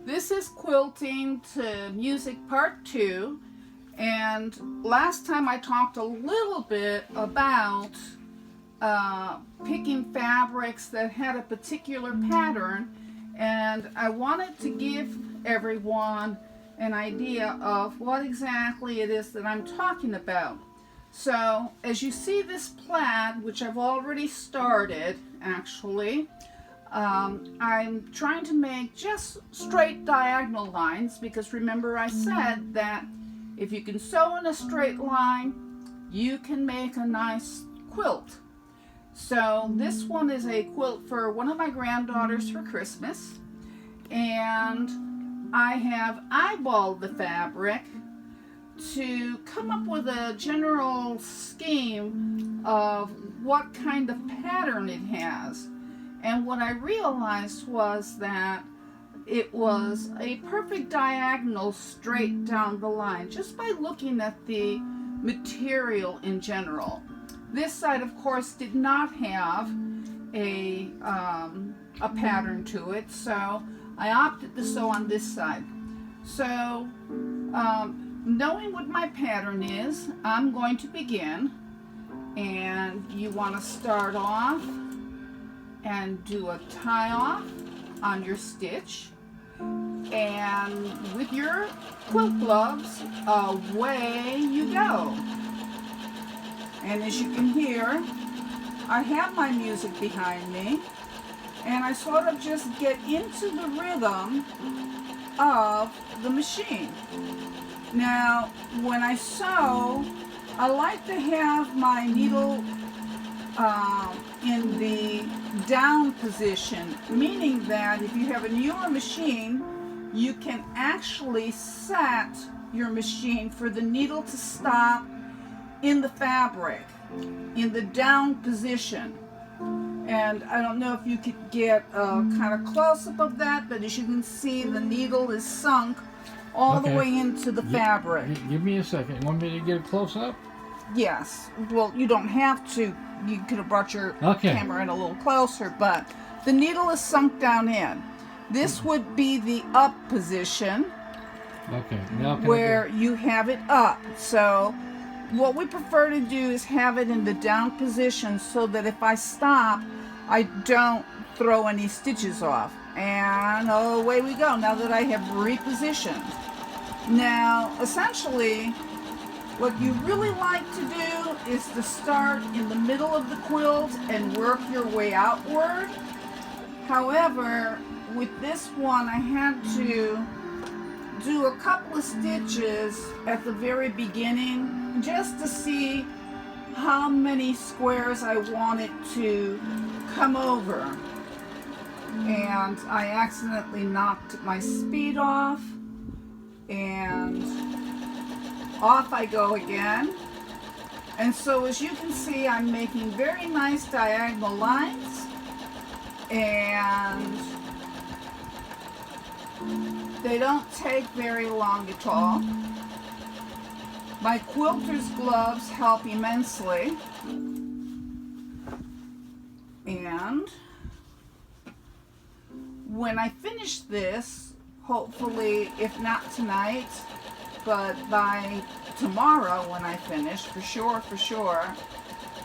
This is Quilting to Music Part 2, and last time I talked a little bit about picking fabrics that had a particular pattern, and I wanted to give everyone an idea of what exactly it is that I'm talking about. So as you see this plaid, which I've already started actually, I'm trying to make just straight diagonal lines because remember I said that if you can sew in a straight line, you can make a nice quilt. So this one is a quilt for one of my granddaughters for Christmas, and I have eyeballed the fabric to come up with a general scheme of what kind of pattern it has. And what I realized was that it was a perfect diagonal straight down the line just by looking at the material in general. This side, of course, did not have a pattern to it, so I opted to sew on this side. So knowing what my pattern is, I'm going to begin, and you want to start off and do a tie off on your stitch, and with your quilt gloves, away you go. And as you can hear, I have my music behind me, and I sort of just get into the rhythm of the machine. Now, when I sew, I like to have my needle in the down position, meaning that if you have a newer machine, you can actually set your machine for the needle to stop in the fabric, in the down position. And I don't know if you could get a kind of close-up of that, but as you can see, the needle is sunk all the way into the fabric. Give me a second. You want me to get a close-up? Yes. Well, you don't have to. You could have brought your camera in a little closer, but the needle is sunk down in. This would be the up position. Okay. Now where you have it up. So what we prefer to do is have it in the down position so that if I stop, I don't throw any stitches off. And away we go, now that I have repositioned. Now, essentially, what you really like to do is to start in the middle of the quilt and work your way outward. However, with this one, I had to do a couple of stitches at the very beginning just to see how many squares I wanted to come over. And I accidentally knocked my speed off, and off I go again. And so as you can see, I'm making very nice diagonal lines, and they don't take very long at all. My quilter's gloves help immensely. And when I finish this, hopefully, if not tonight, but by tomorrow when I finish, for sure,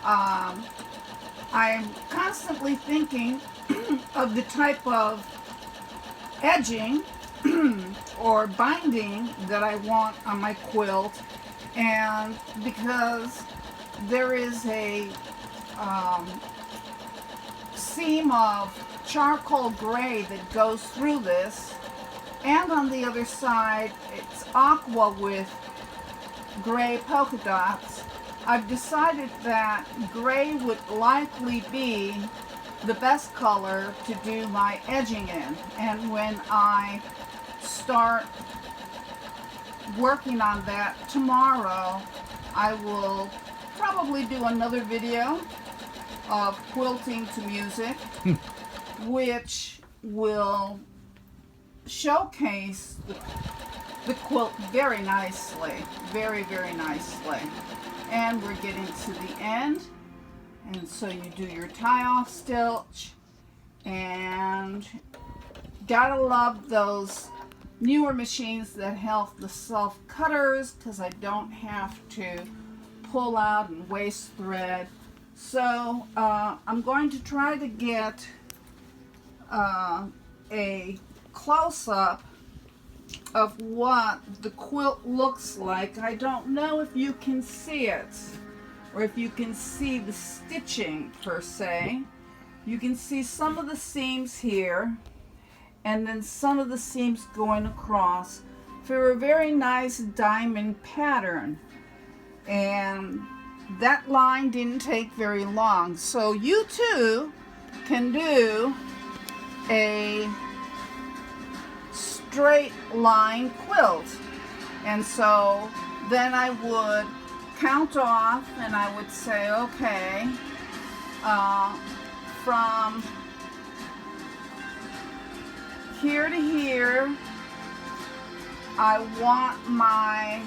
I'm constantly thinking of the type of edging or binding that I want on my quilt. And because there is a seam of charcoal gray that goes through this, and on the other side it's aqua with gray polka dots, I've decided that gray would likely be the best color to do my edging in. And when I start working on that tomorrow, I will probably do another video of quilting to music, which will showcase the quilt very nicely, very nicely. And we're getting to the end, and so you do your tie off stitch, and gotta love those newer machines that have the self cutters, because I don't have to pull out and waste thread. So I'm going to try to get a close-up of what the quilt looks like. I don't know if you can see it, or if you can see the stitching per se. You can see some of the seams here, and then some of the seams going across for a very nice diamond pattern. And that line didn't take very long. So you too can do a straight line quilt. And so then I would count off and I would say, okay, from here to here, I want my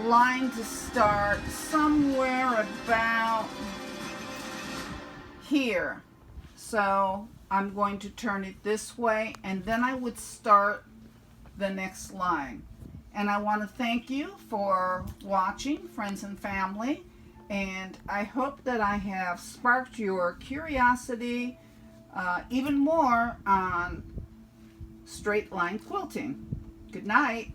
line to start somewhere about here. So I'm going to turn it this way, and then I would start the next line. And I want to thank you for watching, friends and family, and I hope that I have sparked your curiosity even more on straight line quilting. Good night.